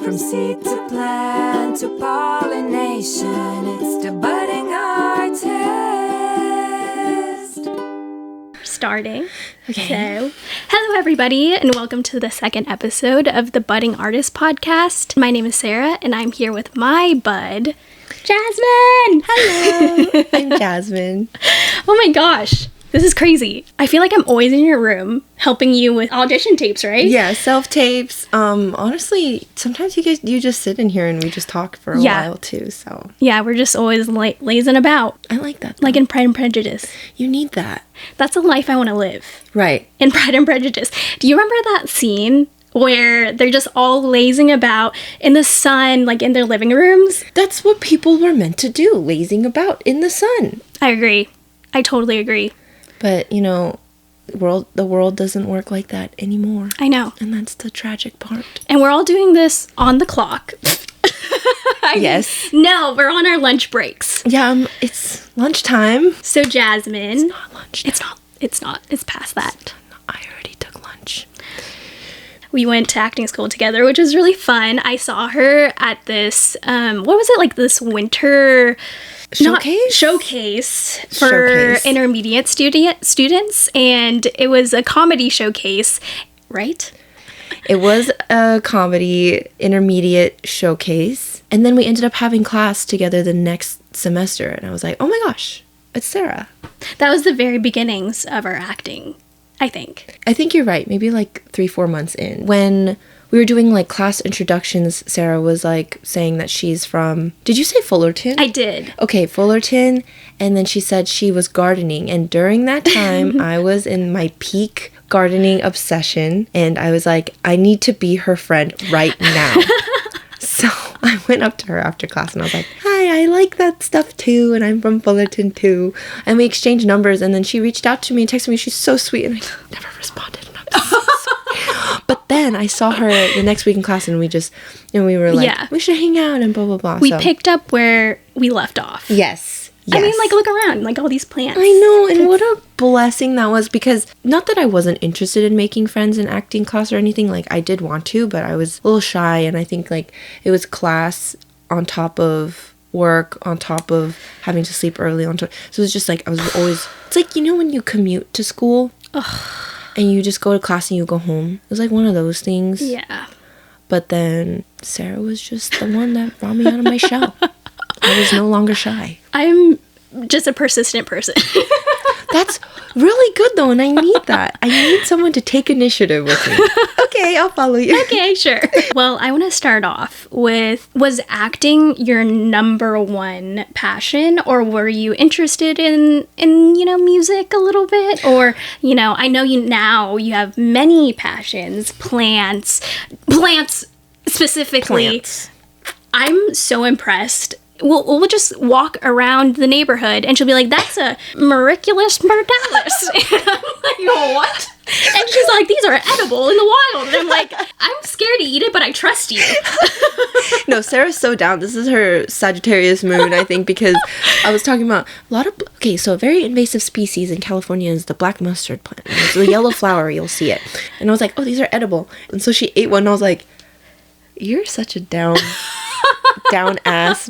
From seed to plant to pollination, it's the budding artist. Starting. Okay. So, hello everybody, and welcome to the second episode of the Budding Artist Podcast. My name is Sarah, and I'm here with my bud, Jasmine. Hello, I'm Jasmine. Oh my gosh, this is crazy. I feel like I'm always in your room helping you with audition tapes, right? Yeah, self-tapes. Honestly, sometimes you just sit in here and we just talk for a while too, so. Yeah, we're just always lazing about. I like that, though. Like in Pride and Prejudice. You need that. That's a life I want to live. Right. In Pride and Prejudice. Do you remember that scene where they're just all lazing about in the sun, like in their living rooms? That's what people were meant to do, lazing about in the sun. I agree. I totally agree. But, you know, the world doesn't work like that anymore. I know. And that's the tragic part. And we're all doing this on the clock. Yes. No, we're on our lunch breaks. Yeah, it's lunchtime. So Jasmine. It's not lunchtime. It's not. It's past that. I already took lunch. We went to acting school together, which was really fun. I saw her at this, what was it, like this winter... Showcase for intermediate students, and it was a comedy showcase, right? It was a comedy intermediate showcase, and then we ended up having class together the next semester, and I was like, oh my gosh, it's Sarah. That was the very beginnings of our acting, I think. I think you're right, maybe like 3-4 months in. When we were doing like class introductions, Sarah was like saying that she's from, did you say Fullerton? I did. Okay, Fullerton. And then she said she was gardening. And during that time, I was in my peak gardening obsession. And I was like, I need to be her friend right now. So I went up to her after class and I was like, hi, I like that stuff too. And I'm from Fullerton too. And we exchanged numbers. And then she reached out to me and texted me. She's so sweet. And I never responded. And I'm so sorry. But then I saw her the next week in class and we were like, we should hang out and blah, blah, blah. We picked up where we left off. Yes. I mean, like, look around, like all these plants. I know, and what a blessing that was, because not that I wasn't interested in making friends in acting class or anything, like I did want to, but I was a little shy, and I think like it was class on top of work, on top of having to sleep early, so it was just like I was always, it's like, you know, when you commute to school and you just go to class and you go home, it was like one of those things. Yeah. But then Sarah was just the one that brought me out of my shell. I was no longer shy. I'm just a persistent person. That's really good though, and I need that. I need someone to take initiative with me. Okay, I'll follow you. Okay, sure. Well, I want to start off with, was acting your number one passion, or were you interested in you know, music a little bit? Or, you know, I know you have many passions, plants specifically. Plants. I'm so impressed. We'll just walk around the neighborhood and she'll be like, that's a Mariculus myrtalis. And I'm like, what? And she's like, these are edible in the wild. And I'm like, I'm scared to eat it, but I trust you. No, Sarah's so down. This is her Sagittarius moon, I think, because I was talking about so a very invasive species in California is the black mustard plant. It's a yellow flower, you'll see it. And I was like, oh, these are edible. And so she ate one and I was like, you're such a down ass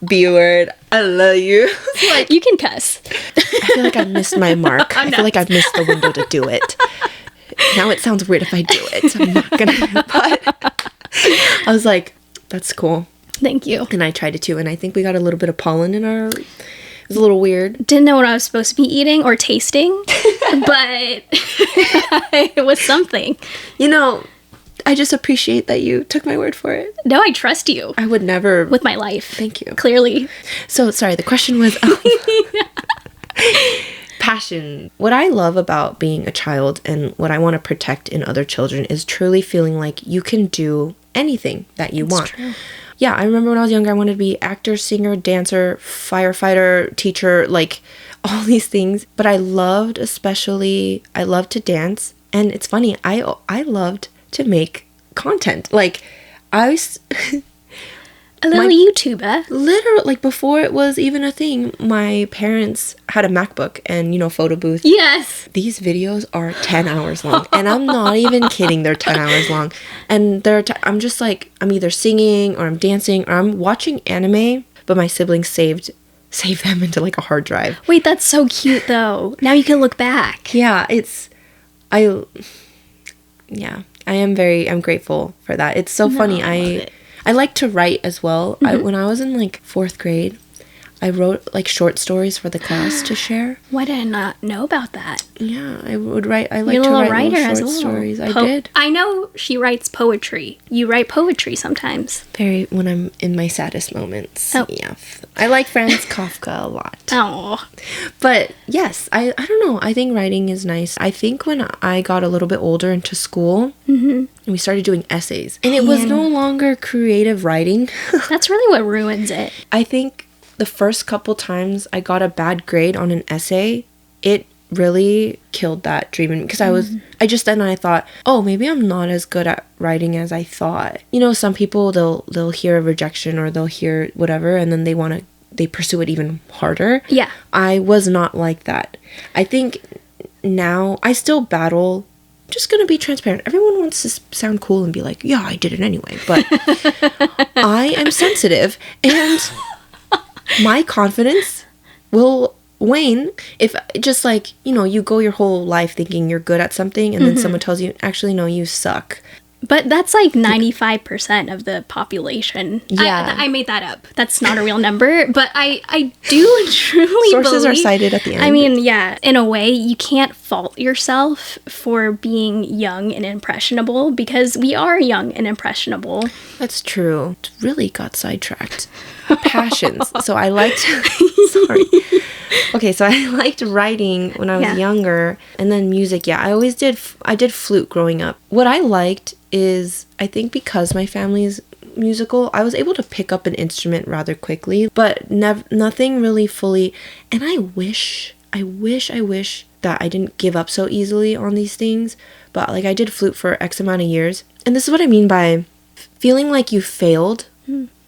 B-word. I love you. Like, you can cuss. I feel like I missed my mark. I feel like I've missed the window to do it. Now it sounds weird if I do it. I'm not gonna. But I was like, that's cool. Thank you. And I tried it too. And I think we got a little bit of pollen in our... It was a little weird. Didn't know what I was supposed to be eating or tasting. But it was something. You know... I just appreciate that you took my word for it. No, I trust you. I would never... With my life. Thank you. Clearly. So, sorry, the question was... passion. What I love about being a child and what I want to protect in other children is truly feeling like you can do anything that you want. True. Yeah, I remember when I was younger, I wanted to be actor, singer, dancer, firefighter, teacher, like all these things. But I loved to dance. And it's funny, I loved to make content. Like, A little YouTuber. Literally, like before it was even a thing, my parents had a MacBook and, photo booth. Yes. These videos are 10 hours long. And I'm not even kidding. They're 10 hours long. And I'm just like, I'm either singing or I'm dancing or I'm watching anime, but my siblings saved them into like a hard drive. Wait, that's so cute though. Now you can look back. Yeah, I'm grateful for that. It's so funny. I like to write as well. When I was in like 4th grade, I wrote like short stories for the class to share. Why did I not know about that? Yeah, I would write. I like You're to a little write writer little as short well. stories. I did. I know she writes poetry. You write poetry sometimes. When I'm in my saddest moments. Oh. Yeah. I like Franz Kafka a lot. Oh. But yes, I don't know. I think writing is nice. I think when I got a little bit older into school, we started doing essays. And it was no longer creative writing. That's really what ruins it. I think the first couple times I got a bad grade on an essay, it really killed that dream. Because I thought, oh, maybe I'm not as good at writing as I thought. Some people, they'll hear a rejection or they'll hear whatever, and then they pursue it even harder. Yeah. I was not like that. I think now I still battle. Just gonna be transparent. Everyone wants to sound cool and be like, yeah, I did it anyway. But I am sensitive, and my confidence will wane if just like, you go your whole life thinking you're good at something and then someone tells you, actually, no, you suck. But that's like 95% of the population. Yeah. I made that up. That's not a real number, but I do truly Sources believe, are cited at the end. I mean, yeah, in a way, you can't fault yourself for being young and impressionable because we are young and impressionable. That's true. Really got sidetracked. Passions. So I liked... Sorry. Okay, so I liked writing when I was younger, and then music. Yeah, I did flute growing up. What I liked is, I think because my family's musical, I was able to pick up an instrument rather quickly, but nothing really fully. And I wish that I didn't give up so easily on these things. But like I did flute for X amount of years, and this is what I mean by feeling like you failed.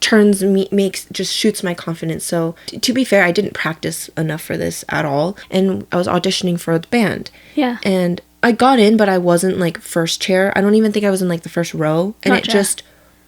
Just shoots my confidence. So to be fair, I didn't practice enough for this at all, and I was auditioning for the band. Yeah. And I got in, but I wasn't like first chair. I don't even think I was in like the first row, and Gotcha. It just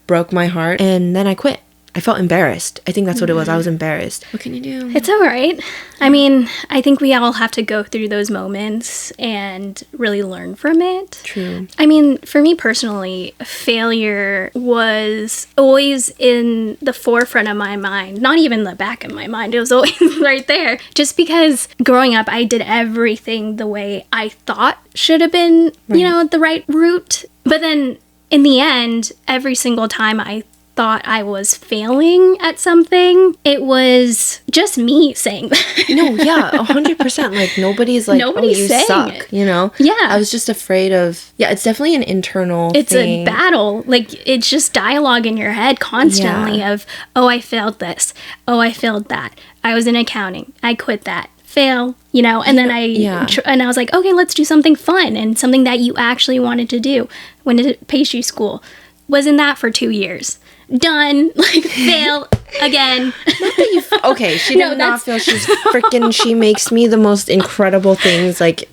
broke my heart. And then I quit. I felt embarrassed. I think that's what it was. I was embarrassed. What can you do? It's all right. I mean, I think we all have to go through those moments and really learn from it. True. I mean, for me personally, failure was always in the forefront of my mind, not even the back of my mind. It was always right there. Just because growing up, I did everything the way I thought should have been, the right route. But then in the end, every single time I thought I was failing at something, it was just me saying that. No, yeah, 100%. Like nobody's like, Nobody's oh, you saying suck, it. Yeah. I was just afraid of, it's definitely an internal It's thing. a battle. Like, it's just dialogue in your head constantly of, oh, I failed this. Oh, I failed that. I was in accounting. I quit that. Fail, and then and I was like, okay, let's do something fun and something that you actually wanted to do. Went to pastry school. Was in that for 2 years. Done. Like, fail again. Not that you okay, she did not feel. She's freaking, she makes me the most incredible things, like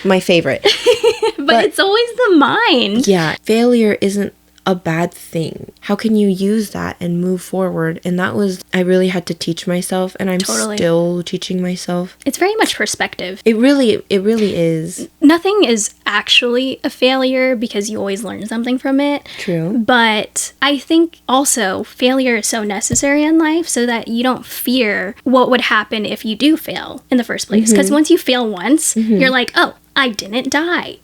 my favorite. But it's always the mind. Yeah, failure isn't a bad thing. How can you use that and move forward? And that was, I really had to teach myself, and I'm still teaching myself. It's very much perspective. It really is. Nothing is actually a failure because you always learn something from it. True. But I think also failure is so necessary in life so that you don't fear what would happen if you do fail in the first place. Because once you fail once, you're like, oh, I didn't die.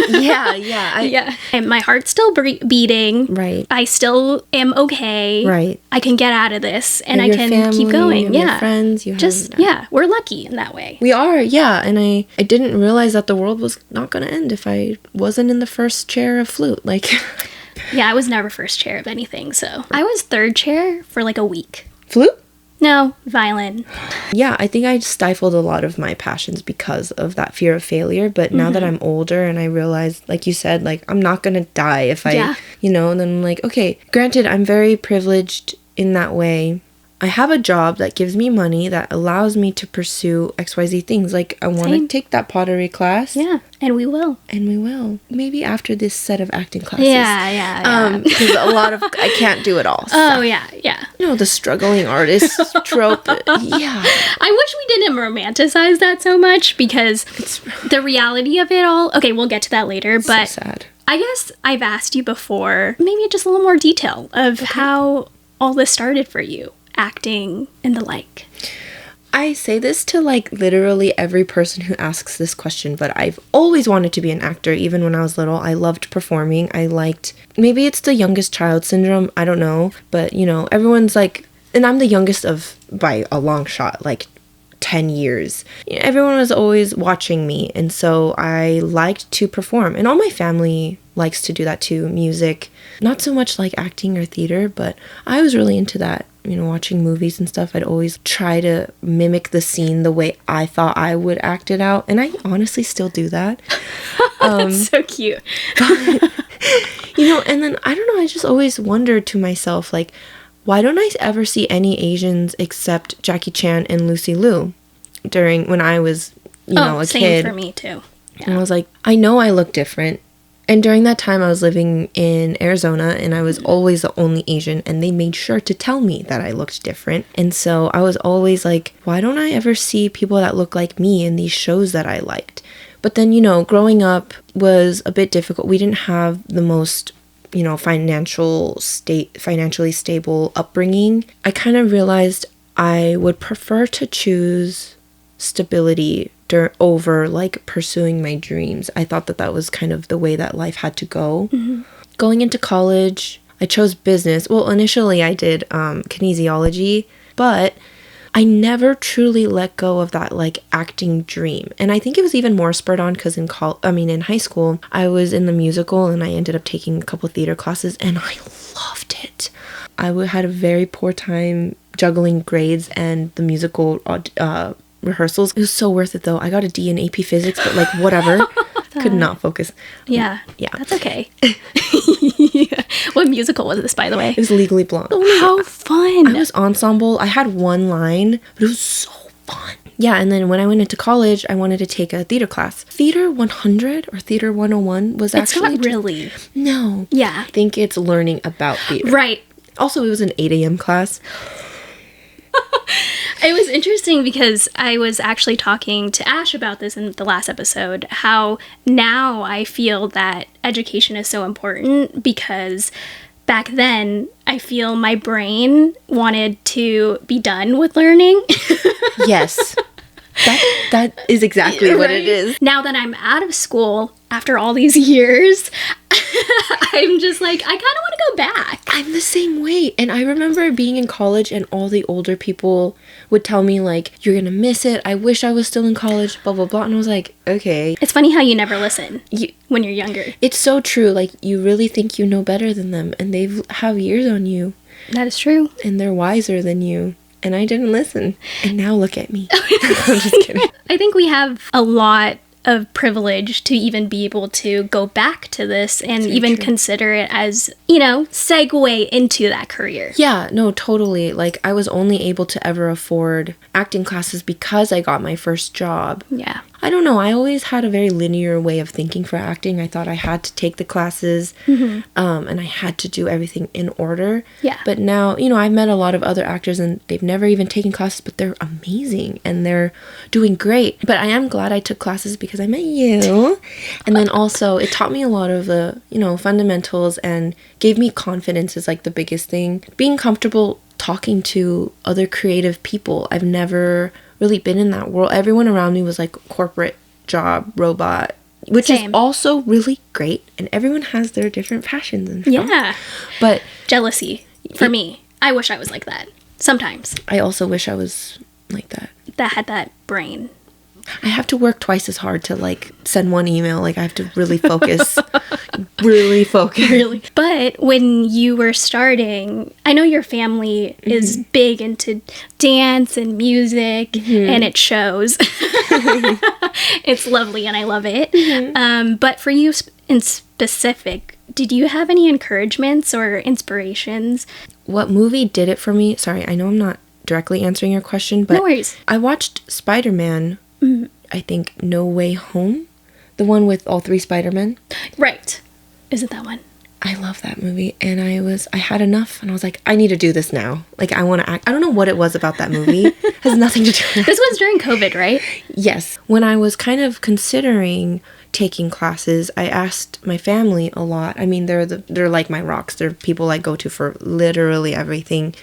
Yeah. And my heart's still beating. Right. I still am okay. Right. I can get out of this and I Your can family, keep going. you have your friends. You have, we're lucky in that way. We are, yeah. And I didn't realize that the world was not going to end if I wasn't in the first chair of flute. Like, yeah, I was never first chair of anything. So I was third chair for like a week. Flute? No, violin. Yeah, I think I stifled a lot of my passions because of that fear of failure. But now that I'm older and I realize, like you said, like, I'm not going to die if I, and then I'm like, okay, granted, I'm very privileged in that way, I have a job that gives me money that allows me to pursue XYZ things. Like, I want to Same. take that pottery class. Yeah, and we will. And we will. Maybe after this set of acting classes. Yeah. Because a lot of, I can't do it all. Oh, yeah. You know, the struggling artist trope. Yeah. I wish we didn't romanticize that so much, because the reality of it all... Okay, we'll get to that later, but... So sad. I guess I've asked you before, maybe just a little more detail of how all this started for you. Acting and the like. I say this to like literally every person who asks this question, but I've always wanted to be an actor. Even when I was little, I loved performing. I liked, maybe it's the youngest child syndrome, I don't know, but you know, everyone's like, and I'm the youngest of, by a long shot, like 10 years. Everyone was always watching me, and so I liked to perform, and all my family likes to do that too. Music, not so much like acting or theater, but I was really into that. You know, watching movies and stuff, I'd always try to mimic the scene the way I thought I would act it out, and I honestly still do that. That's so cute. You know, and then I don't know, I just always wondered to myself, like, why don't I ever see any Asians except Jackie Chan and Lucy Liu during when I was, you know, a same kid. for me too. And I was like, I know I look different. And during that time, I was living in Arizona, and I was always the only Asian, and they made sure to tell me that I looked different. And so I was always like, why don't I ever see people that look like me in these shows that I liked? But then, you know, growing up was a bit difficult. We didn't have the most, you know, financially stable upbringing. I kind of realized I would prefer to choose stability over like pursuing my dreams. I thought that was kind of the way that life had to go. Going into college, I chose business. Well, initially I did kinesiology, but I never truly let go of that like acting dream. And I think it was even more spurred on because in high school, I was in the musical, and I ended up taking a couple theater classes, and I loved it. I had a very poor time juggling grades and the musical rehearsals. It was so worth it though. I got a D in AP Physics, but like whatever. Could not focus. Yeah. That's okay. What musical was this, by the way? It was Legally Blonde. Oh, how fun. I was ensemble. I had one line, but it was so fun. Yeah, and then when I went into college, I wanted to take a theater class. Theater 100 or Theater 101 was actually... It's not really. No. Yeah. I think it's learning about theater. Right. Also, it was an 8 a.m. class. It was interesting because I was actually talking to Ash about this in the last episode, how now I feel that education is so important, because back then I feel my brain wanted to be done with learning. Yes. That is exactly what it is. Now that I'm out of school after all these years, I'm just like, I kind of want to go back. I'm the same way. And I remember being in college, and all the older people would tell me, like, you're going to miss it. I wish I was still in college, blah, blah, blah. And I was like, okay. It's funny how you never listen when you're younger. It's so true. Like, you really think you know better than them, and they have years on you. That is true. And they're wiser than you. And I didn't listen. And now look at me. I'm just kidding. I think we have a lot of privilege to even be able to go back to this and even consider it as, you know, segue into that career. Yeah, no, totally. Like, I was only able to ever afford acting classes because I got my first job. Yeah. I don't know. I always had a very linear way of thinking for acting. I thought I had to take the classes, and I had to do everything in order. Yeah. But now, you know, I've met a lot of other actors, and they've never even taken classes, but they're amazing, and they're doing great. But I am glad I took classes because I met you. And then also, it taught me a lot of the, you know, fundamentals, and gave me confidence is like the biggest thing. Being comfortable talking to other creative people. I've never really been in that world. Everyone around me was like corporate job, robot, which is also really great. And everyone has their different passions and stuff. Yeah. But jealousy for me. I wish I was like that. Sometimes. I also wish I was like that. That had that brain. I have to work twice as hard to like send one email. Like I have to really focus. really focused. Really. But when you were starting, I know your family is big into dance and music, and it shows. It's lovely, and I love it. But for you in specific, did you have any encouragements or inspirations? What movie did it for me? Sorry, I know I'm not directly answering your question, but No worries. I watched Spider-Man, I think No Way Home, the one with all three Spider-Men. Right. Is it that one? I love that movie, and I had enough, and I was like, I need to do this now. Like, I want to act. I don't know what it was about that movie. It has nothing to do with it. This was during COVID, right? Yes. When I was kind of considering taking classes, I asked my family a lot. I mean, they're like my rocks. They're people I go to for literally everything.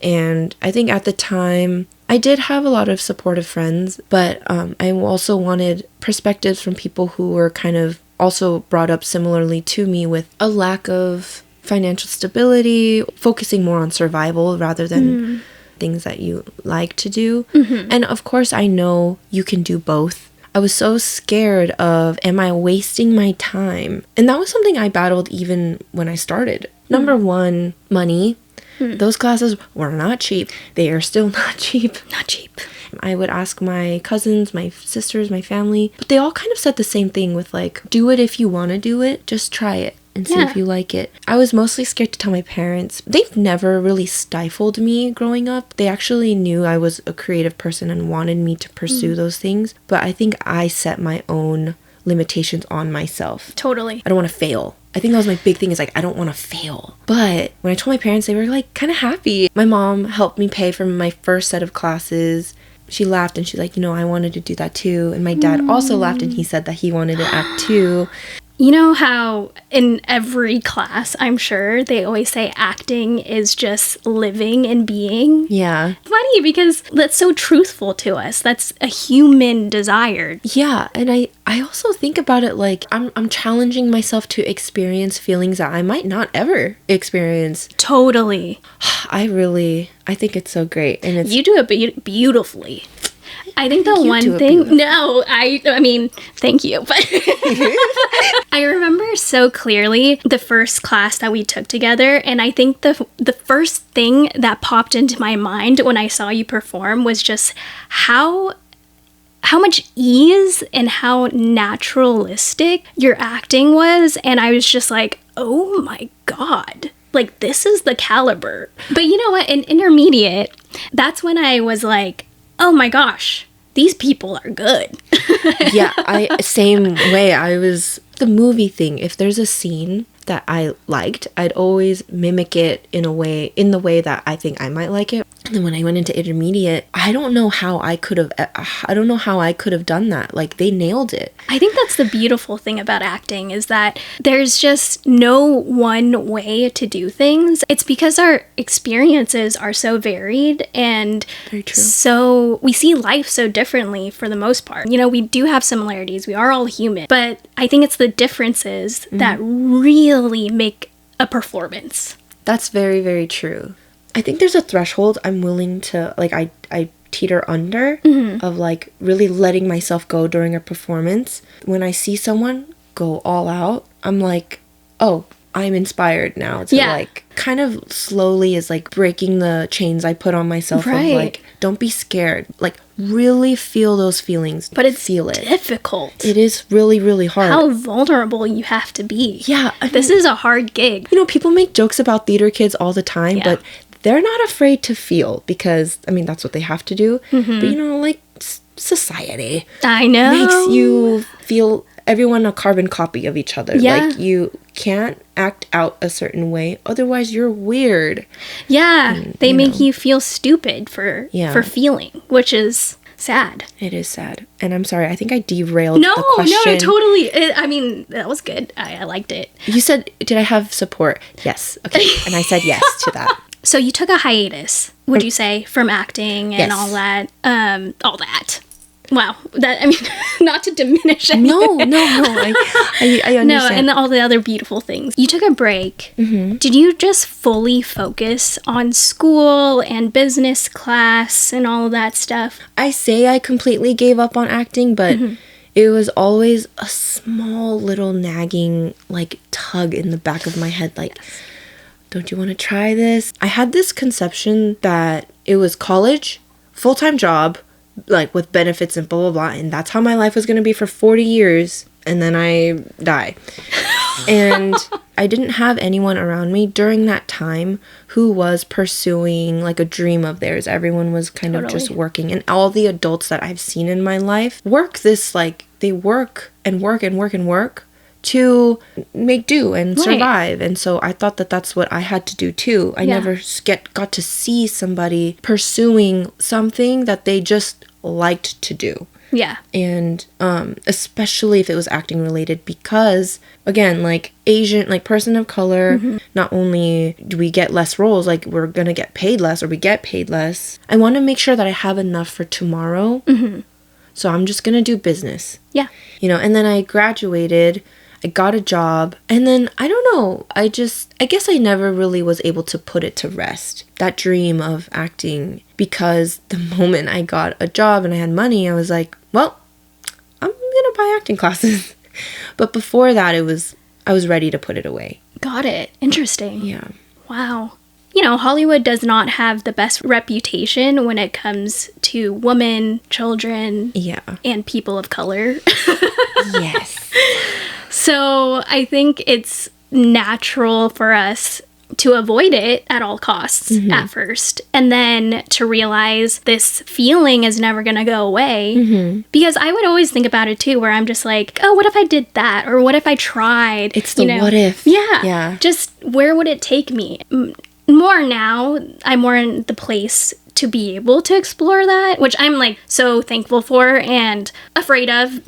And I think at the time, I did have a lot of supportive friends, but I also wanted perspectives from people who were kind of also brought up similarly to me with a lack of financial stability, focusing more on survival rather than things that you like to do. And of course, I know you can do both. I was so scared of, am I wasting my time? And that was something I battled even when I started. Number one, money. Those classes were not cheap. They are still not cheap. Not cheap. I would ask my cousins, my sisters, my family, but they all kind of said the same thing with like, do it if you want to do it. Just try it and see if you like it. I was mostly scared to tell my parents. They've never really stifled me growing up. They actually knew I was a creative person and wanted me to pursue those things. But I think I set my own limitations on myself. Totally. I don't want to fail. I think that was my big thing is like, I don't want to fail. But when I told my parents, they were like kind of happy. My mom helped me pay for my first set of classes. She laughed and she's like, I wanted to do that too. And my dad also laughed and he said that he wanted to act too. You know how in every class, I'm sure, they always say acting is just living and being? Yeah. Funny because that's so truthful to us. That's a human desire. Yeah. And I also think about it like I'm challenging myself to experience feelings that I might not ever experience. Totally. I think it's so great. And it's You do it beautifully. I think the you one do it thing, beautifully. no, I mean, thank you. But I remember so clearly the first class that we took together. And I think the first thing that popped into my mind when I saw you perform was just how much ease and how naturalistic your acting was. And I was just like, oh my God, like this is the caliber. But you know what? In intermediate, that's when I was like, oh my gosh, these people are good. Yeah, same way. I was the movie thing. If there's a scene that I liked, I'd always mimic it in the way that I think I might like it. And then when I went into intermediate, I don't know how I could have done that. Like they nailed it. I think that's the beautiful thing about acting is that there's just no one way to do things. It's because our experiences are so varied and Very true. so we see life so differently for the most part. We do have similarities. We are all human, but I think it's the differences that really make a performance. That's very, very true. I think there's a threshold I'm willing to, like, I teeter under of, like, really letting myself go during a performance. When I see someone go all out, I'm like, oh, I'm inspired now to, like, kind of slowly is, like, breaking the chains I put on myself of, like, don't be scared. Like, really feel those feelings. But it's feel it. difficult. It is really, really hard. How vulnerable you have to be. Yeah. This is a hard gig. People make jokes about theater kids all the time, but they're not afraid to feel because, that's what they have to do. But, like, society I know. makes you feel everyone a carbon copy of each other. Yeah. Like, you can't act out a certain way, otherwise you're weird. Yeah. They make you feel stupid for feeling, which is sad. It is sad. And I'm sorry, I think I derailed No, the question. no, totally. That was good. I liked it. You said, did I have support? Yes. Okay. And I said yes to that. So you took a hiatus, would you say, from acting and Yes. all that? All that. Wow. Not to diminish it. No. I understand. No, and all the other beautiful things. You took a break. Did you just fully focus on school and business class and all of that stuff? I say I completely gave up on acting, but it was always a small little nagging like tug in the back of my head, like, don't you want to try this? I had this conception that it was college, full-time job, like with benefits and blah blah blah, and that's how my life was going to be for 40 years, and then I die. And I didn't have anyone around me during that time who was pursuing like a dream of theirs. Everyone was kind of just working, and all the adults that I've seen in my life work this, like, they work and work and work and work to make do and survive. And so I thought that that's what I had to do too. I never got to see somebody pursuing something that they just liked to do. Yeah. And especially if it was acting related, because again, like Asian, like person of color, not only do we get less roles, like we're gonna get paid less, or we get paid less. I want to make sure that I have enough for tomorrow. So I'm just gonna do business. Yeah. You know, and then I graduated, I got a job, and then I don't know, I guess I never really was able to put it to rest, that dream of acting, because the moment I got a job and I had money, I was like, well, I'm gonna buy acting classes. But before that, I was ready to put it away. Got it. Interesting. Yeah. Wow. You know, Hollywood does not have the best reputation when it comes to women, children, and people of color. Yes. So I think it's natural for us to avoid it at all costs at first, and then to realize this feeling is never going to go away. Because I would always think about it too, where I'm just like, oh, what if I did that? Or what if I tried? It's the what if. Yeah. Just where would it take me? More now, I'm more in the place to be able to explore that, which I'm like so thankful for and afraid of.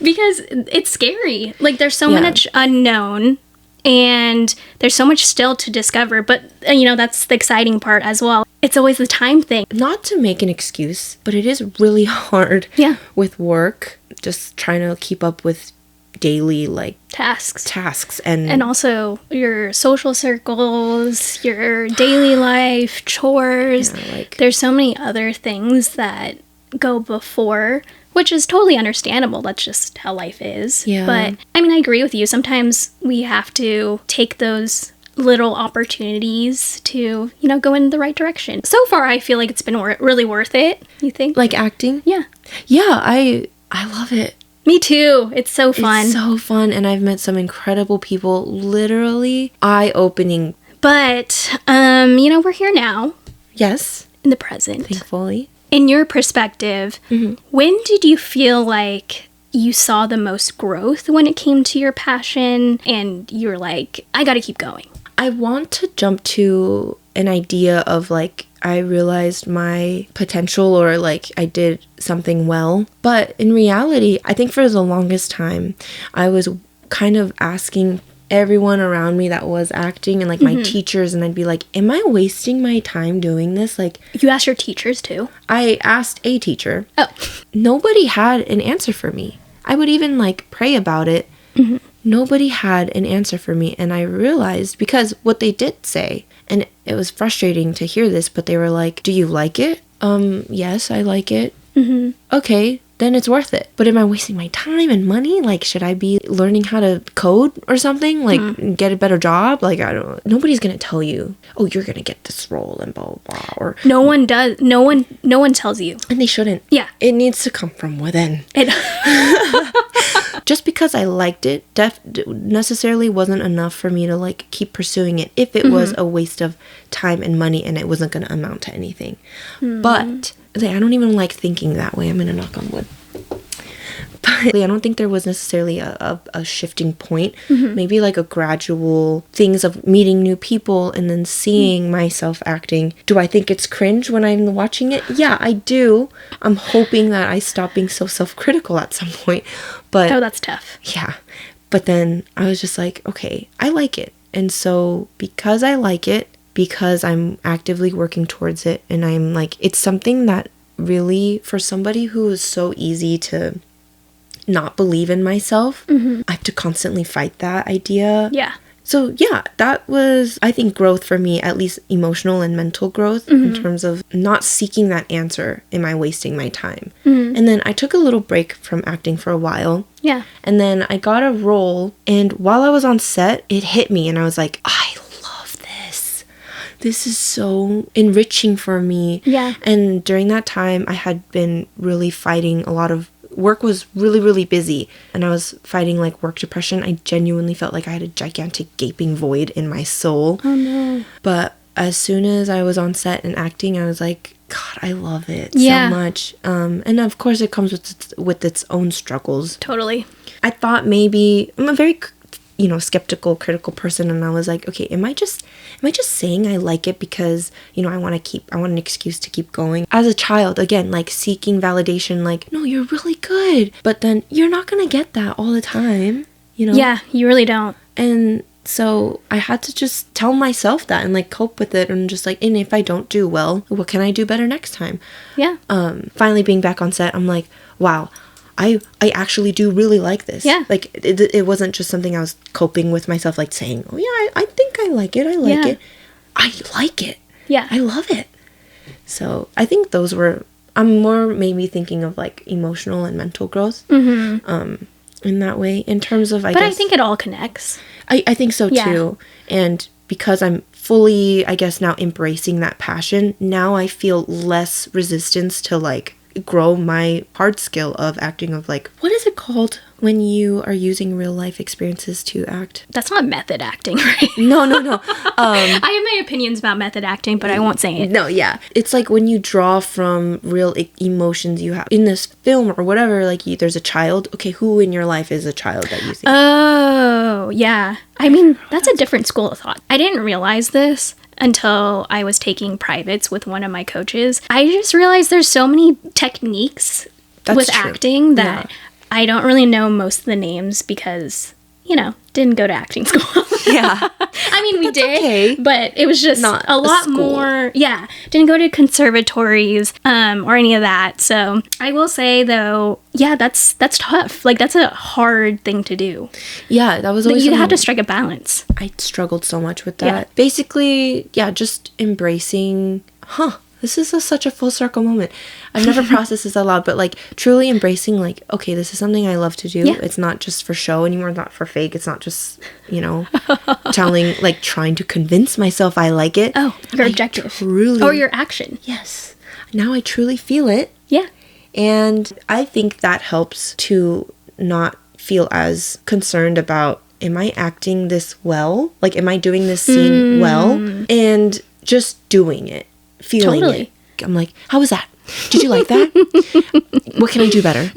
Because it's scary. Like, there's so much unknown, and there's so much still to discover. But, you know, that's the exciting part as well. It's always the time thing. Not to make an excuse, but it is really hard with work, just trying to keep up with daily, like, tasks and also your social circles, your daily life, chores. There's so many other things that go before, which is totally understandable. That's just how life is. Yeah. But I mean, I agree with you. Sometimes we have to take those little opportunities to, you know, go in the right direction. So far, I feel like it's been really worth it. You think? Like acting? Yeah. Yeah, I love it. Me too. It's so fun. It's so fun, and I've met some incredible people. Literally eye-opening. But, you know, we're here now. Yes. In the present. Thankfully. In your perspective, when did you feel like you saw the most growth when it came to your passion and you were like, I gotta keep going? I want to jump to an idea of like, I realized my potential, or like I did something well. But in reality, I think for the longest time, I was kind of asking everyone around me that was acting and like my teachers, and I'd be like, am I wasting my time doing this? Like, you asked your teachers too? I asked a teacher. Oh. Nobody had an answer for me. I would even like pray about it. Nobody had an answer for me. And I realized, because what they did say, and it was frustrating to hear this, but they were like, do you like it? Yes, I like it. Okay, then it's worth it. But am I wasting my time and money? Like, should I be learning how to code or something? Like, get a better job? Like, I don't know. Nobody's gonna tell you, oh, you're gonna get this role and blah, blah, blah. Or no one does. No one tells you. And they shouldn't. Yeah. It needs to come from within. Just because I liked it necessarily wasn't enough for me to like keep pursuing it if it was a waste of time and money and it wasn't going to amount to anything. But I don't even like thinking that way. I'm going to knock on wood. But I don't think there was necessarily a shifting point. Maybe like a gradual things of meeting new people and then seeing myself acting. Do I think it's cringe when I'm watching it? Yeah, I do. I'm hoping that I stop being so self-critical at some point. But oh, that's tough. Yeah. But then I was just like, okay, I like it. And so because I like it, because I'm actively working towards it, and I'm like, it's something that really, for somebody who is so easy to not believe in myself, I have to constantly fight that idea. Yeah. So yeah, that was, I think, growth for me, at least emotional and mental growth in terms of not seeking that answer. Am I wasting my time? And then I took a little break from acting for a while. Yeah. And then I got a role, and while I was on set, it hit me, and I was like, I love this. This is so enriching for me. Yeah. And during that time, I had been really fighting a lot of work, was really, really busy, and I was fighting like work depression. I genuinely felt like I had a gigantic gaping void in my soul. Oh no. But as soon as I was on set and acting, I was like, God, I love it Yeah. so much. And of course it comes with its own struggles. Totally. I thought maybe, I'm a very, skeptical, critical person, and I was like, okay, am I just saying I like it because, I want an excuse to keep going? As a child, again, like seeking validation, like, no, you're really good. But then you're not going to get that all the time, Yeah, you really don't. And so I had to just tell myself that and like cope with it, and just like, and if I don't do well, what can I do better next time? Yeah. Finally being back on set, I'm like, wow, I actually do really like this. Yeah. Like it wasn't just something I was coping with myself, like saying, oh yeah, I think I like it. I like it. I like it. Yeah. I love it. So I think those were, I'm more maybe thinking of like emotional and mental growth. In that way, in terms of, But I think it all connects. I think so Yeah. too. And because I'm fully, I guess, now embracing that passion, now I feel less resistance to like grow my hard skill of acting, of like, what is it called when you are using real life experiences to act? That's not method acting, right? No. I have my opinions about method acting, but I won't say it. No, yeah. It's like when you draw from real emotions you have in this film or whatever, like there's a child. Okay, who in your life is a child that you think? Oh, yeah. I mean, that's a different school of thought. I didn't realize this until I was taking privates with one of my coaches. I just realized there's so many techniques That's with true. acting that Yeah. I don't really know most of the names because, didn't go to acting school. Yeah. I mean, we did, okay. but it was just Not a a lot school. more. Yeah, didn't go to conservatories or any of that. So I will say though, yeah, that's tough. Like that's a hard thing to do. Yeah, that was always You had to something strike a balance. I struggled so much with that. Yeah. Basically, yeah, just embracing, this is such a full circle moment. I've never processed this out loud, but like truly embracing like, okay, this is something I love to do. Yeah. It's not just for show anymore. It's not for fake. It's not just, trying to convince myself I like it. Oh, your I objective. Truly. Or your action. Yes. Now I truly feel it. Yeah. And I think that helps to not feel as concerned about, am I acting this well? Like, am I doing this scene well? And just doing it, feeling Totally. it. I'm like, how was that? Did you like that? What can I do better?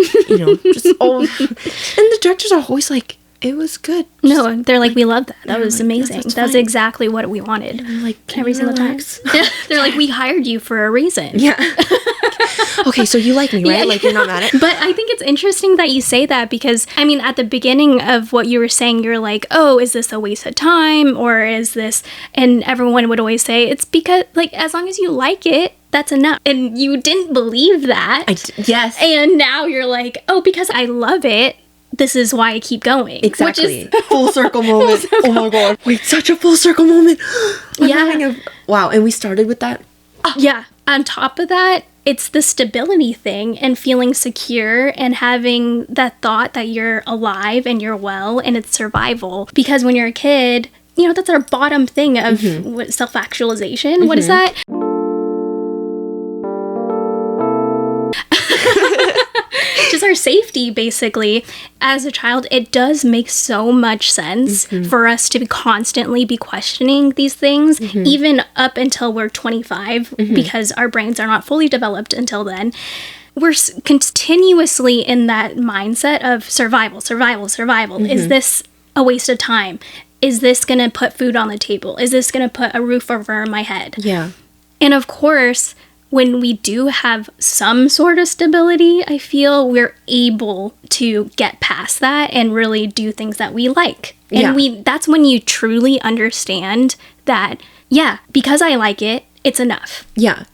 Just all. And the directors are always like, it was good. No, they're like, we love that. That they're was like, amazing. that's That's fine. exactly what we wanted. I'm like, can Every you single relax? time. They're like, we hired you for a reason. Yeah. Okay, so you like me, right? Yeah. Like, you're not mad at. But I think it's interesting that you say that because, I mean, at the beginning of what you were saying, you're like, oh, is this a waste of time? Or is this, and everyone would always say, it's because, like, as long as you like it, that's enough. And you didn't believe that. Yes. And now you're like, oh, because I love it, this is why I keep going. Exactly. Which is, Full circle moment. Oh my god. Wait, such a full circle moment. Yeah. Wow, and we started with that. yeah. On top of that, it's the stability thing and feeling secure and having that thought that you're alive and you're well and it's survival. Because when you're a kid, that's our bottom thing of what, self-actualization. What is that? Just our safety, basically. As a child, it does make so much sense for us to constantly be questioning these things, even up until we're 25, because our brains are not fully developed until then. We're continuously in that mindset of survival. Is this a waste of time? Is this going to put food on the table? Is this going to put a roof over my head? Yeah. And of course, when we do have some sort of stability, I feel we're able to get past that and really do things that we like. And Yeah. that's when you truly understand that, yeah, because I like it, it's enough. Yeah,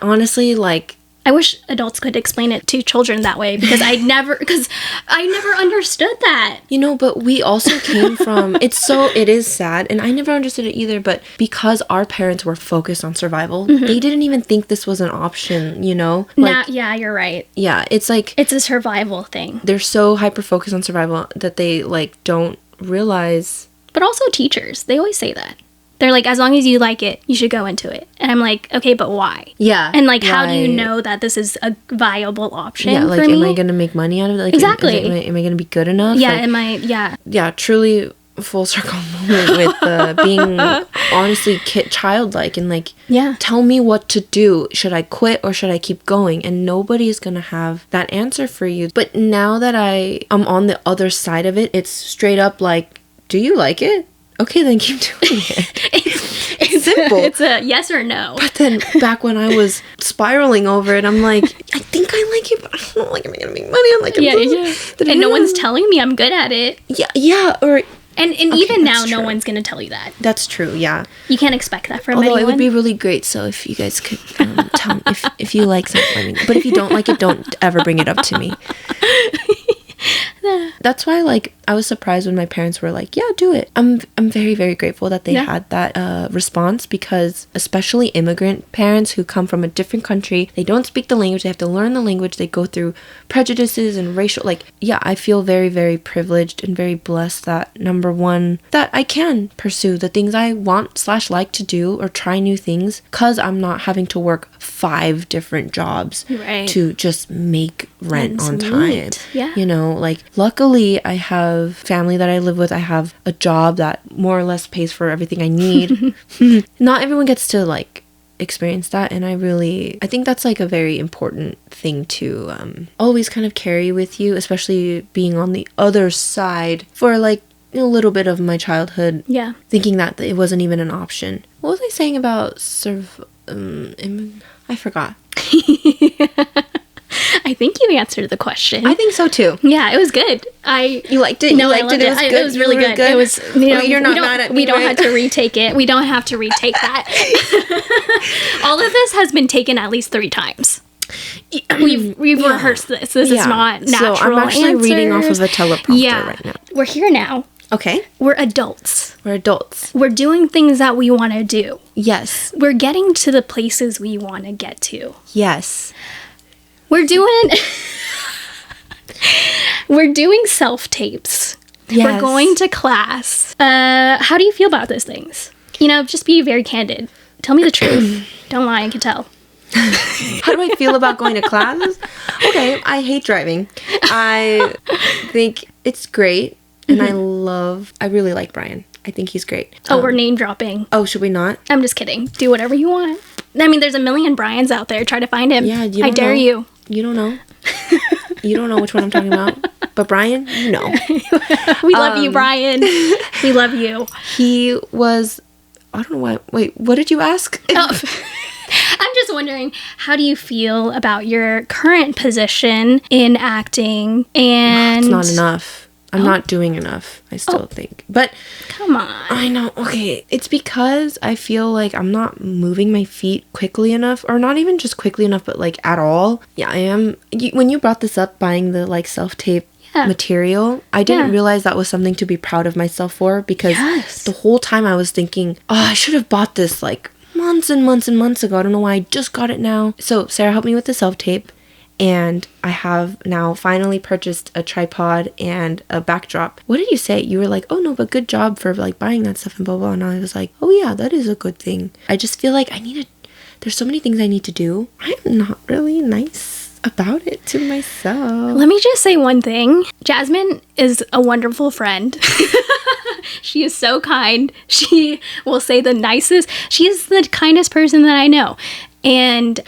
honestly, like, I wish adults could explain it to children that way because I never understood that. You know, but we also came from, it is sad, and I never understood it either, but because our parents were focused on survival, they didn't even think this was an option, you know? Like, Yeah, you're right. yeah, it's like, It's a survival thing. they're so hyper-focused on survival that they, like, don't realize. But also teachers, they always say that. They're like, as long as you like it, you should go into it. And I'm like, okay, but why? Yeah. And like, how do you right. know that this is a viable option Yeah, like, for me? am I going to make money out of it? Like, Exactly. Am I going to be good enough? Yeah, Like, yeah, truly full circle moment with being honestly childlike and like, Yeah. tell me what to do. Should I quit or should I keep going? And nobody is going to have that answer for you. But now that I'm on the other side of it, it's straight up like, do you like it? Okay, then keep doing it. It's simple. It's a yes or no. But then back when I was spiraling over it, I'm like, I think I like it, but I don't like, am I going to make money? I'm like, Yeah. And no one's telling me I'm good at it. Yeah, or... And even now, that's no true. one's going to tell you that. That's true, yeah. You can't expect that from Although anyone. it would be really great, so if you guys could tell me if you like something. But if you don't like it, don't ever bring it up to me. That's why, like, I was surprised when my parents were like, yeah, do it. I'm very, very grateful that they had that response, because especially immigrant parents who come from a different country, they don't speak the language, they have to learn the language, they go through prejudices and racial, like, yeah, I feel very, very privileged and very blessed that, number one, that I can pursue the things I want / like to do or try new things, because I'm not having to work 5 different jobs Right. to just make rent Ends on meet. time. Yeah. You know, like, luckily I have family that I live with. I have a job that more or less pays for everything I need. Not everyone gets to, like, experience that, and I think that's, like, a very important thing to always kind of carry with you, especially being on the other side for, like, a little bit of my childhood. Yeah. Thinking that it wasn't even an option. What was I saying about I forgot. I think you answered the question. I think so too. Yeah, it was good. You liked it? No, You liked I loved it? It was good? It was really You were good. It was. You know, you're not mad at me, We don't right? have to retake it. We don't have to retake that. All of this has been taken at least 3 times. We've rehearsed this. This is not natural. So I'm actually reading off answers. of a teleprompter Yeah, right now. we're here now. Okay. We're adults. We're adults. We're doing things that we want to do. Yes. We're getting to the places we want to get to. Yes. We're doing self-tapes. Yes. We're going to class. How do you feel about those things? You know, just be very candid. Tell me the truth. Don't lie, I can tell. How do I feel about going to classes? Okay, I hate driving. I think it's great, and I really like Brian. I think he's great. Oh, we're name dropping. Oh, should we not? I'm just kidding. Do whatever you want. I mean, there's a million Brians out there. Try to find him. Yeah, I dare you. You don't know. You don't know which one I'm talking about. But Brian, you know. We love you, Brian. We love you. He was, I don't know why. Wait, what did you ask? Oh. I'm just wondering, how do you feel about your current position in acting? And It's not enough. I'm not doing enough, I still think. But come on. I know. Okay. It's because I feel like I'm not moving my feet quickly enough, or not even just quickly enough, but like at all. Yeah, I am. When you brought this up, buying the like self-tape material, I didn't realize that was something to be proud of myself for, because the whole time I was thinking, oh, I should have bought this like months and months and months ago. I don't know why I just got it now. So Sarah helped me with the self-tape. And I have now finally purchased a tripod and a backdrop. What did you say? You were like, oh no, but good job for like buying that stuff and blah, blah. And I was like, oh yeah, that is a good thing. I just feel like there's so many things I need to do. I'm not really nice about it to myself. Let me just say one thing. Jasmine is a wonderful friend. She is so kind. She will say the nicest. She is the kindest person that I know. And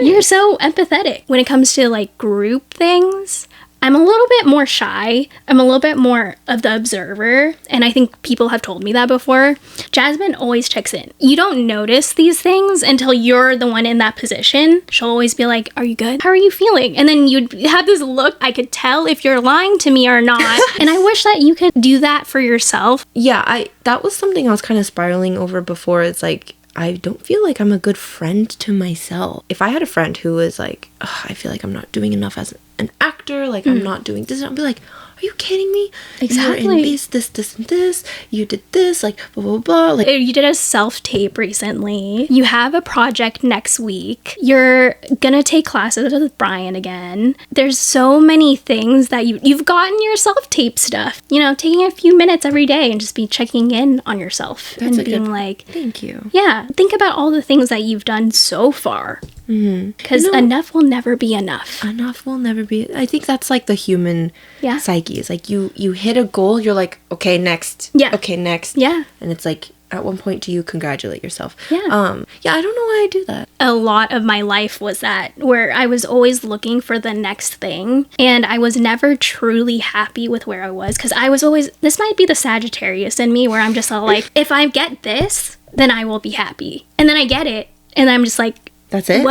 you're so empathetic when it comes to like group things. I'm a little bit more shy. I'm a little bit more of the observer. And I think people have told me that before. Jasmine always checks in. You don't notice these things until you're the one in that position. She'll always be like, are you good? How are you feeling? And then you'd have this look. I could tell if you're lying to me or not. And I wish that you could do that for yourself. Yeah, that was something I was kind of spiraling over before. It's like, I don't feel like I'm a good friend to myself. If I had a friend who was like, "Ugh, I feel like I'm not doing enough as an actor, like I'm not doing this," I'd be like, are you kidding me? Exactly. You're in this, and this. You did this, like, blah, blah, blah. Like, You did a self-tape recently. You have a project next week. You're gonna take classes with Brian again. There's so many things that you've gotten your self-tape stuff. You know, taking a few minutes every day and just be checking in on yourself and being like, thank you. yeah, think about all the things that you've done so far. Because enough will never be enough. Enough will never be. I think that's like the human psyche. It's like you hit a goal, you're like, okay, next. Yeah. Okay, next. Yeah. And it's like, at one point, do you congratulate yourself? Yeah. Yeah, I don't know why I do that. A lot of my life was that, where I was always looking for the next thing, and I was never truly happy with where I was, because I was always, this might be the Sagittarius in me, where I'm just all like, if I get this, then I will be happy. And then I get it, and I'm just like, that's it?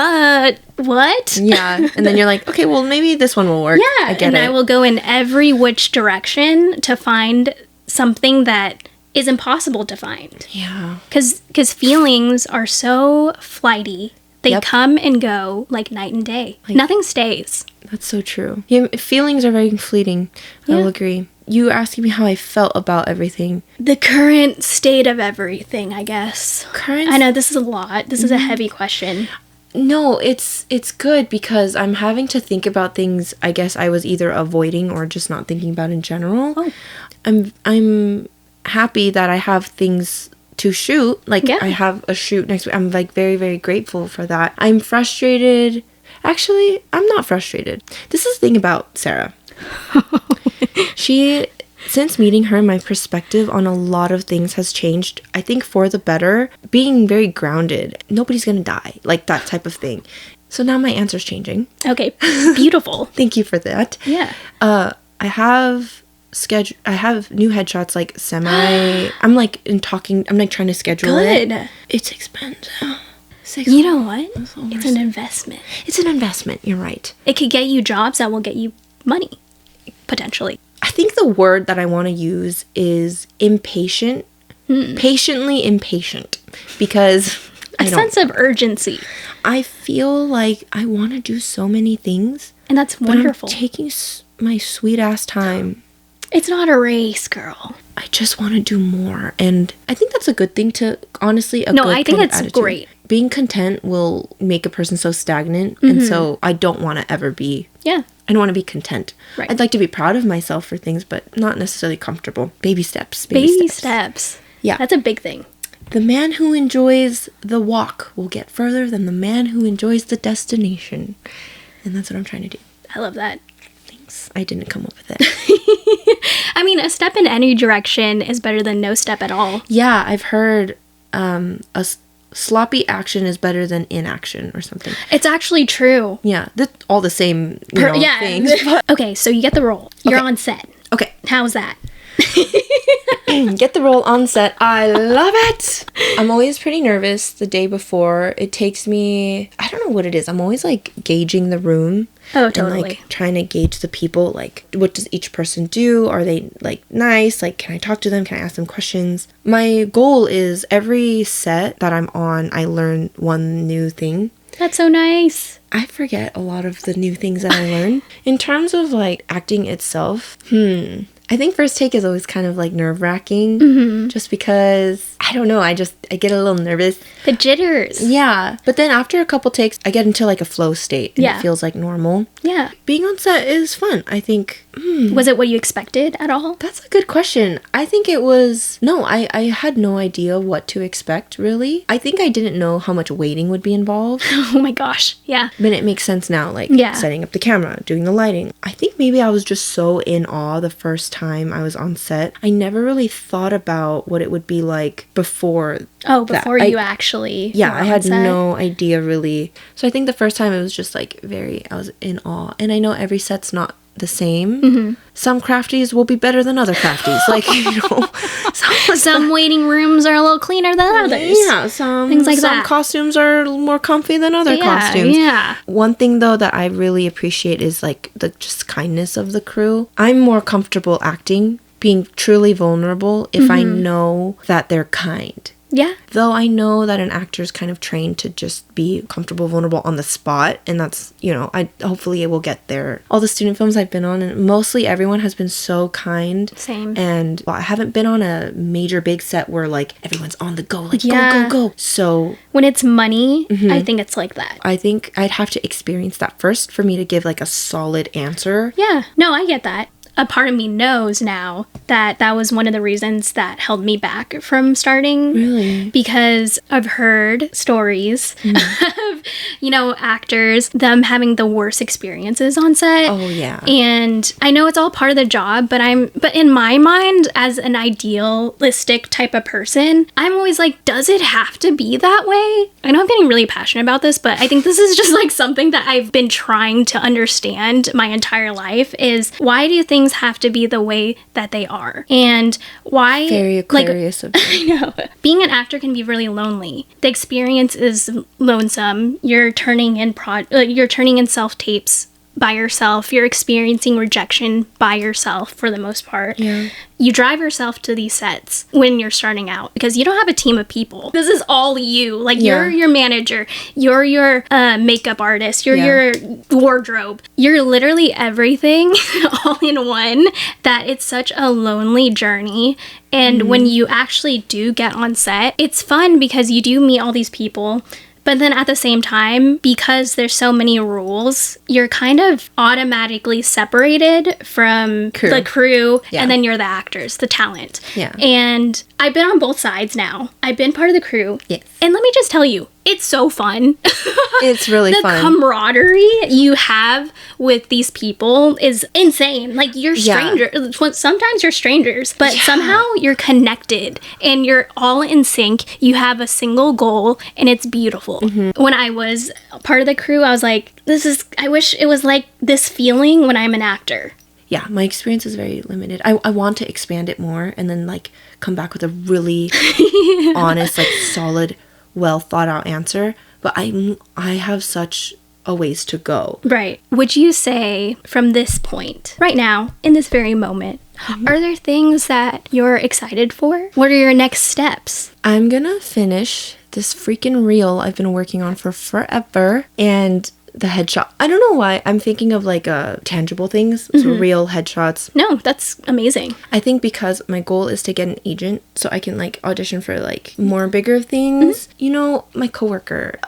What? Yeah. And then you're like, okay, well, maybe this one will work. Yeah. I get it. I will go in every which direction to find something that is impossible to find. Yeah. Because feelings are so flighty. They Yep. come and go like night and day. Nothing stays. That's so true. Yeah, feelings are very fleeting. Yeah. I'll agree. You asking me how I felt about everything. The current state of everything, I guess. I know this is a lot. This is a heavy question. No, it's good because I'm having to think about things I guess I was either avoiding or just not thinking about in general. Oh. I'm happy that I have things to shoot. Like Yeah. I have a shoot next week. I'm like very, very grateful for that. I'm frustrated. Actually, I'm not frustrated. This is the thing about Sarah. Since meeting her, my perspective on a lot of things has changed. I think for the better, being very grounded. Nobody's gonna die, like that type of thing. So now my answer's changing. Okay. Beautiful. Thank you for that. Yeah. I have new headshots, like I'm like trying to schedule it. Good. It's expensive. You know what? It's an investment. It's an investment. You're right. It could get you jobs that will get you money, potentially. I think the word that I want to use is impatient. Patiently impatient. Because A sense of urgency. I feel like I want to do so many things. And that's But I'm wonderful. taking my sweet ass time. It's not a race, girl. I just want to do more. And I think that's a good thing to, honestly, No, good I think kind of it's attitude. great. Being content will make a person so stagnant. And so I don't want to ever be. Yeah. I don't want to be content. Right. I'd like to be proud of myself for things, but not necessarily comfortable. Baby steps. Baby steps. Yeah. That's a big thing. The man who enjoys the walk will get further than the man who enjoys the destination. And that's what I'm trying to do. I love that. Thanks. I didn't come up with it. I mean, a step in any direction is better than no step at all. Yeah, I've heard sloppy action is better than inaction or something. It's actually true. Yeah, that's all the same things. Okay, so you get the role. You're Okay. on set. Okay, How's that? get the role on set. I love it. I'm always pretty nervous the day before. It takes me, I don't know what it is. I'm always like gauging the room. Oh, And totally. like trying to gauge the people. Like, what does each person do? Are they like nice? Like, can I talk to them? Can I ask them questions? My goal is every set that I'm on, I learn one new thing. That's so nice. I forget a lot of the new things that I learn. In terms of like acting itself, I think first take is always kind of like nerve-wracking just because, I don't know, I get a little nervous. The jitters. Yeah. But then after a couple takes, I get into like a flow state and Yeah. it feels like normal. Yeah. Being on set is fun. I think, Was it what you expected at all? that's a good question. I think it was, no, I had no idea what to expect really. I think I didn't know how much waiting would be involved. Oh my gosh. Yeah. But it makes sense now, like Yeah. setting up the camera, doing the lighting. I think maybe I was just so in awe the first time I was on set. I never really thought about what it would be like before. Oh, before I- you actually. Yeah, were I on had set? no idea really. So I think the first time it was just like I was in awe. And I know every set's not the same. Some crafties will be better than other crafties. Like, Some waiting rooms are a little cleaner than others. yeah, some Things like some that. costumes are more comfy than other costumes. Yeah. One thing though that I really appreciate is like the just kindness of the crew. I'm more comfortable acting, being truly vulnerable if I know that they're kind. Yeah. Though I know that an actor is kind of trained to just be comfortable, vulnerable on the spot. And that's, hopefully it will get there. All the student films I've been on, and mostly everyone has been so kind. Same. And I haven't been on a major big set where like everyone's on the go, like go. So when it's money, I think it's like that. I think I'd have to experience that first for me to give like a solid answer. Yeah. No, I get that. A part of me knows now that that was one of the reasons that held me back from starting. Really? Because I've heard stories of, actors, them having the worst experiences on set. Oh, yeah. And I know it's all part of the job, but in my mind, as an idealistic type of person, I'm always like, does it have to be that way? I know I'm getting really passionate about this, but I think this is just like something that I've been trying to understand my entire life is why do things have to be the way that they are? And why... Very Aquarius of I know. Being an actor can be really lonely. The experience is lonesome. You're turning in self-tapes by yourself. You're experiencing rejection by yourself for the most part. Yeah. You drive yourself to these sets when you're starting out because you don't have a team of people. This is all you. Like, you're your manager. You're your makeup artist. You're your wardrobe. You're literally everything all in one, that it's such a lonely journey. And when you actually do get on set, it's fun because you do meet all these people. But then at the same time, because there's so many rules, you're kind of automatically separated from the crew, and then you're the actors, the talent. Yeah. And I've been on both sides now. I've been part of the crew. Yes. And let me just tell you, it's so fun. It's really fun. The camaraderie you have with these people is insane. Like, you're strangers. Sometimes you're strangers, but somehow you're connected and you're all in sync. You have a single goal and it's beautiful. When I was part of the crew, I was like, I wish it was like this feeling when I'm an actor. Yeah, my experience is very limited. I want to expand it more and then like come back with a really honest, like solid, well thought out answer, but I have such a ways to go. Right. Would you say from this point, right now, in this very moment, are there things that you're excited for? What are your next steps? I'm gonna finish this freaking reel I've been working on for forever, and the headshot. I don't know why I'm thinking of like tangible things, so real headshots. No, that's amazing. I think because my goal is to get an agent so I can like audition for like more bigger things. My coworker,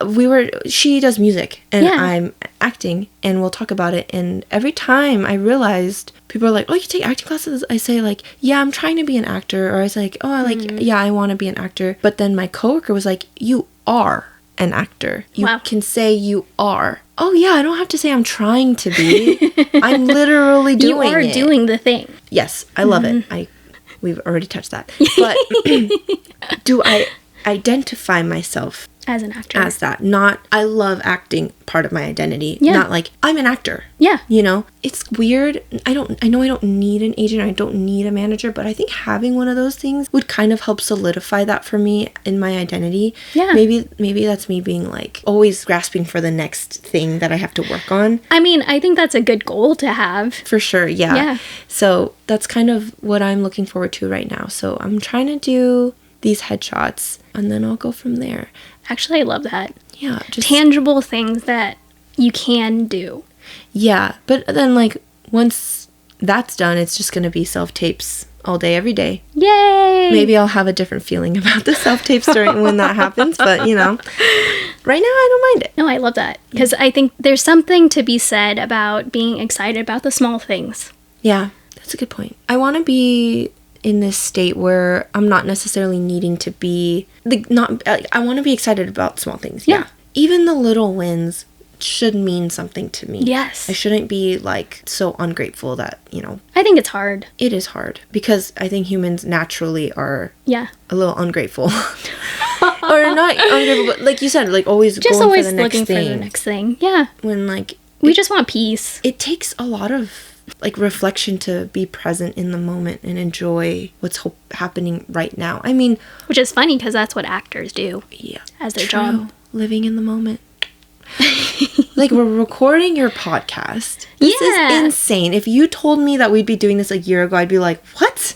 she does music and I'm acting, and we'll talk about it, and every time I realized people are like, oh, you take acting classes? I say like, yeah, I'm trying to be an actor, or I say like, oh, I want to be an actor. But then my coworker was like, you are an actor. You can say you are. Oh yeah, I don't have to say I'm trying to be. I'm literally doing it. You are doing the thing. Yes, I love it. We've already touched that. But do I identify myself as an actor? As that. Not, I love acting, part of my identity. Yeah. Not like, I'm an actor. Yeah. It's weird. I know I don't need an agent. I don't need a manager, but I think having one of those things would kind of help solidify that for me in my identity. Yeah. Maybe that's me being like always grasping for the next thing that I have to work on. I mean, I think that's a good goal to have. For sure. Yeah. Yeah. So that's kind of what I'm looking forward to right now. So I'm trying to do these headshots and then I'll go from there. Actually, I love that. Yeah. Just tangible things that you can do. Yeah. But then like once that's done, it's just going to be self-tapes all day, every day. Yay! Maybe I'll have a different feeling about the self-tapes during when that happens. But, right now I don't mind it. No, I love that. Because I think there's something to be said about being excited about the small things. Yeah, that's a good point. I want to be in this state where I'm not necessarily needing to be I want to be excited about small things. Yeah. Even the little wins should mean something to me. Yes. I shouldn't be like so ungrateful that, I think it's hard. It is hard because I think humans naturally are a little ungrateful. Or not ungrateful, but like you said, like always just going always for the next looking thing. for the next thing. Yeah. When like we just want peace. It takes a lot of like reflection to be present in the moment and enjoy what's happening right now. I mean, which is funny because that's what actors do. Yeah, as their job, living in the moment. Like, we're recording your podcast. This is insane. If you told me that we'd be doing this a year ago, I'd be like, what?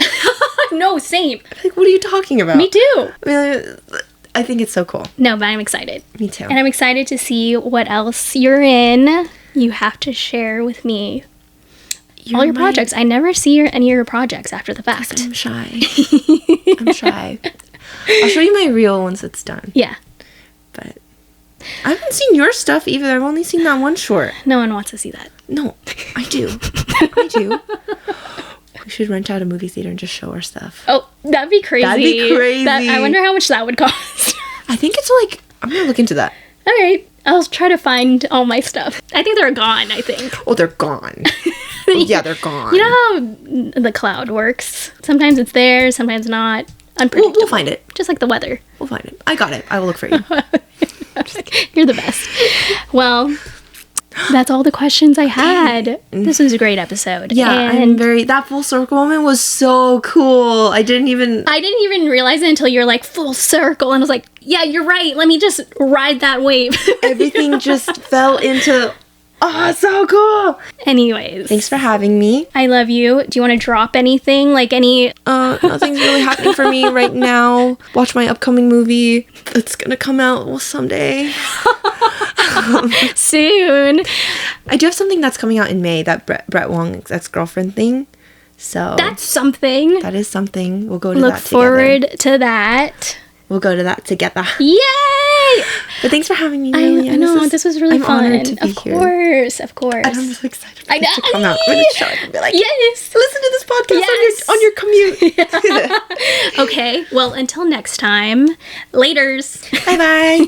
No, same. Like, what are you talking about? Me too. I mean, I think it's so cool. No, but I'm excited. Me too. And I'm excited to see what else you're in. You have to share with me all your projects. I never see any of your projects after the fact. I'm shy. I'm shy. I'll show you my reel once it's done. Yeah. But I haven't seen your stuff either. I've only seen that one short. No one wants to see that. No, I do. I do. We should rent out a movie theater and just show our stuff. Oh, that'd be crazy. That'd be crazy. I wonder how much that would cost. I think it's like, I'm going to look into that. All right. I'll try to find all my stuff. I think they're gone, I think. Oh, they're gone. Yeah, they're gone. You know how the cloud works? Sometimes it's there, sometimes not. Unpredictable. We'll find it. Just like the weather. We'll find it. I got it. I will look for you. You're the best. Well, that's all the questions I had. This was a great episode. Yeah, and that full circle moment was so cool. I didn't even realize it until you're like full circle, and I was like, yeah, you're right. Let me just ride that wave. Everything just fell into, so cool. Anyways. Thanks for having me. I love you. Do you want to drop anything? Like any... Nothing's really happening for me right now. Watch my upcoming movie. It's gonna come out someday. Soon. I do have something that's coming out in May, that Brett Wong's ex-girlfriend thing. So that's something. That is something. We'll go to Look that together. forward to that. We'll go to that together. Yay! But thanks for having me, really. I know, this was really fun. I'm honored to be here. Of course. And I'm so excited for I this to come out. I'm going to show it and be like, yes! Listen to this podcast Yes. on your commute. Okay, well, until next time, laters. Bye-bye.